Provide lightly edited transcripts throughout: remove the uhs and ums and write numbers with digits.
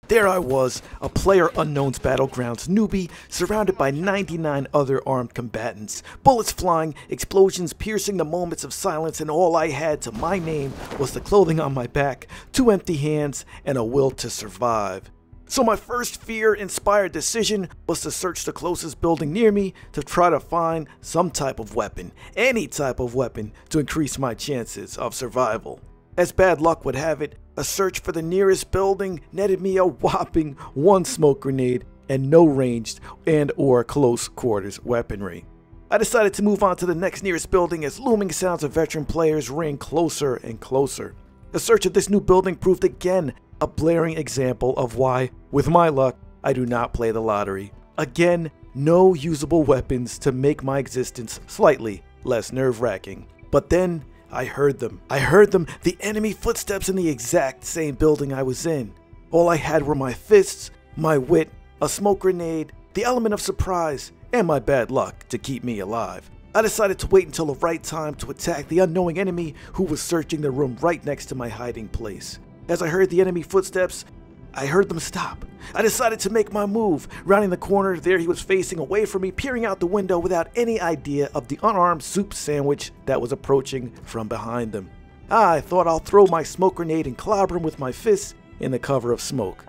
There I was, a player unknown's battlegrounds newbie, surrounded by 99 other armed combatants. Bullets flying, explosions piercing the moments of silence, and all I had to my name was the clothing on my back, 2 empty hands, and a will to survive. So my first fear-inspired decision was to search the closest building near me to try to find some type of weapon, any type of weapon, to increase my chances of survival. As bad luck would have it, a search for the nearest building netted me a whopping 1 smoke grenade and no ranged and or close quarters weaponry. I decided to move on to the next nearest building as looming sounds of veteran players rang closer and closer. The search of this new building proved again a blaring example of why, with my luck, I do not play the lottery. Again, no usable weapons to make my existence slightly less nerve-wracking. But then, I heard them, the enemy footsteps in the exact same building I was in. All I had were my fists, my wit, a smoke grenade, the element of surprise, and my bad luck to keep me alive. I decided to wait until the right time to attack the unknowing enemy who was searching the room right next to my hiding place. As I heard the enemy footsteps, I heard them stop. I decided to make my move. Rounding the corner, there he was facing away from me, peering out the window without any idea of the unarmed soup sandwich that was approaching from behind him. I thought I'll throw my smoke grenade and clobber him with my fists in the cover of smoke.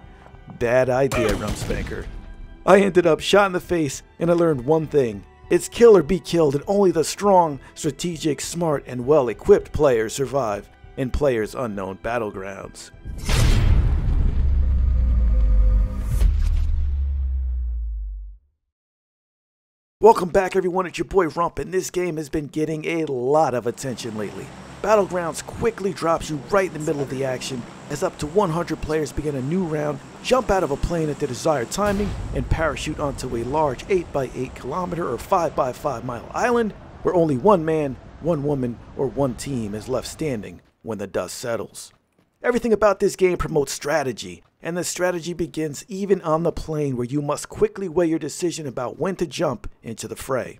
Bad idea, Rumspanker. I ended up shot in the face, and I learned one thing. It's kill or be killed, and only the strong, strategic, smart, and well-equipped players survive in Players Unknown Battlegrounds. Welcome back everyone, it's your boy Rump, and this game has been getting a lot of attention lately. Battlegrounds quickly drops you right in the middle of the action as up to 100 players begin a new round, jump out of a plane at the desired timing, and parachute onto a large 8x8 kilometer or 5x5 mile island where only one man, one woman, or one team is left standing when the dust settles. Everything about this game promotes strategy, and the strategy begins even on the plane where you must quickly weigh your decision about when to jump into the fray.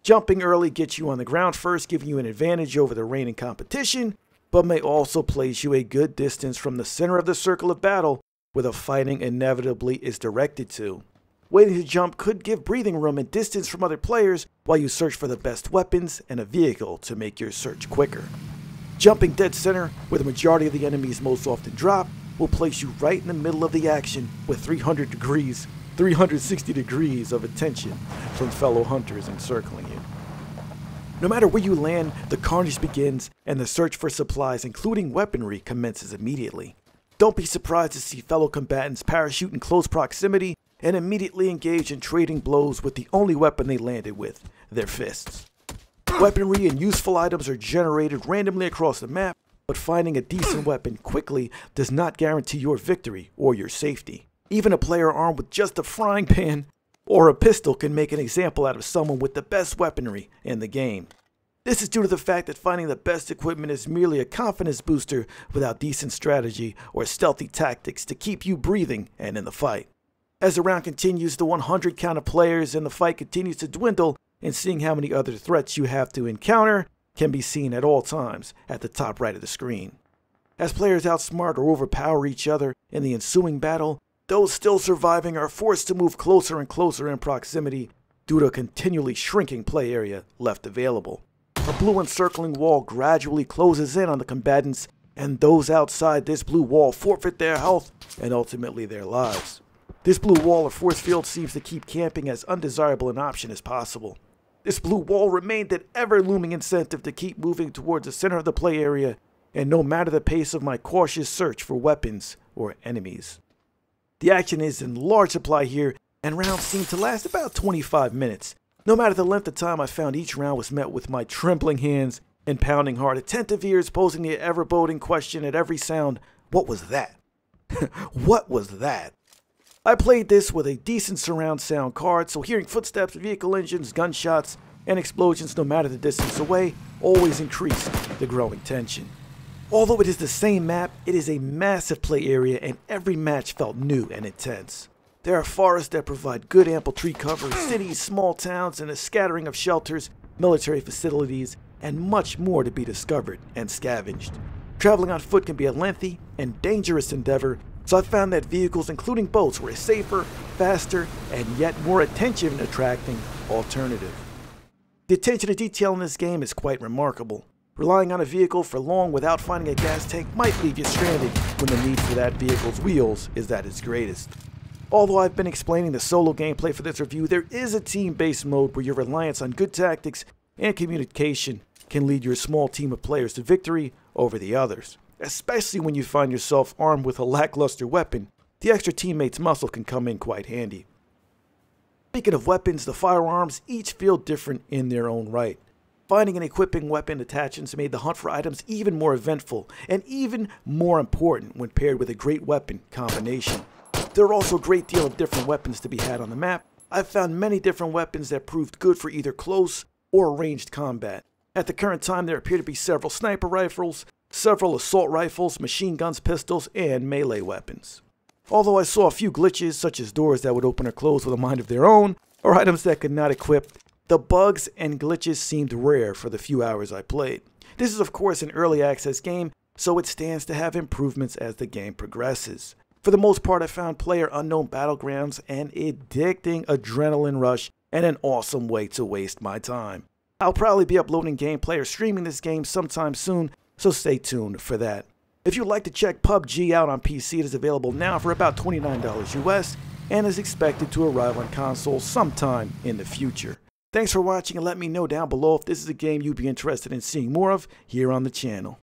Jumping early gets you on the ground first, giving you an advantage over the reigning competition, but may also place you a good distance from the center of the circle of battle where the fighting inevitably is directed to. Waiting to jump could give breathing room and distance from other players while you search for the best weapons and a vehicle to make your search quicker. Jumping dead center, where the majority of the enemies most often drop, will place you right in the middle of the action with 360 degrees of attention from fellow hunters encircling you. No matter where you land, the carnage begins and the search for supplies, including weaponry, commences immediately. Don't be surprised to see fellow combatants parachute in close proximity and immediately engage in trading blows with the only weapon they landed with, their fists. Weaponry and useful items are generated randomly across the map, but finding a decent weapon quickly does not guarantee your victory or your safety. Even a player armed with just a frying pan or a pistol can make an example out of someone with the best weaponry in the game. This is due to the fact that finding the best equipment is merely a confidence booster without decent strategy or stealthy tactics to keep you breathing and in the fight. As the round continues, the 100 count of players in the fight continues to dwindle, and seeing how many other threats you have to encounter can be seen at all times at the top right of the screen. As players outsmart or overpower each other in the ensuing battle, those still surviving are forced to move closer and closer in proximity due to a continually shrinking play area left available. A blue encircling wall gradually closes in on the combatants, and those outside this blue wall forfeit their health and ultimately their lives. This blue wall or force field seems to keep camping as undesirable an option as possible. This blue wall remained an ever-looming incentive to keep moving towards the center of the play area, and no matter the pace of my cautious search for weapons or enemies. The action is in large supply here, and rounds seem to last about 25 minutes. No matter the length of time, I found each round was met with my trembling hands and pounding heart, attentive ears posing the ever-boding question at every sound, what was that? What was that? I played this with a decent surround sound card, so hearing footsteps, vehicle engines, gunshots, and explosions no matter the distance away always increased the growing tension. Although it is the same map, it is a massive play area and every match felt new and intense. There are forests that provide good ample tree cover, cities, small towns, and a scattering of shelters, military facilities, and much more to be discovered and scavenged. Traveling on foot can be a lengthy and dangerous endeavor, So I found that vehicles, including boats, were a safer, faster, and yet more attention-attracting alternative. The attention to detail in this game is quite remarkable. Relying on a vehicle for long without finding a gas tank might leave you stranded when the need for that vehicle's wheels is at its greatest. Although I've been explaining the solo gameplay for this review, there is a team-based mode where your reliance on good tactics and communication can lead your small team of players to victory over the others. Especially when you find yourself armed with a lackluster weapon, the extra teammate's muscle can come in quite handy. Speaking of weapons, the firearms each feel different in their own right. Finding and equipping weapon attachments made the hunt for items even more eventful and even more important when paired with a great weapon combination. There are also a great deal of different weapons to be had on the map. I've found many different weapons that proved good for either close or ranged combat. At the current time, there appear to be several sniper rifles, several assault rifles, machine guns, pistols, and melee weapons. Although I saw a few glitches, such as doors that would open or close with a mind of their own, or items that could not equip, the bugs and glitches seemed rare for the few hours I played. This is of course an early access game, so it stands to have improvements as the game progresses. For the most part, I found PlayerUnknown Battlegrounds an addicting adrenaline rush and an awesome way to waste my time. I'll probably be uploading gameplay or streaming this game sometime soon, so stay tuned for that. If you'd like to check PUBG out on PC, it is available now for about $29 US and is expected to arrive on consoles sometime in the future. Thanks for watching, and let me know down below if this is a game you'd be interested in seeing more of here on the channel.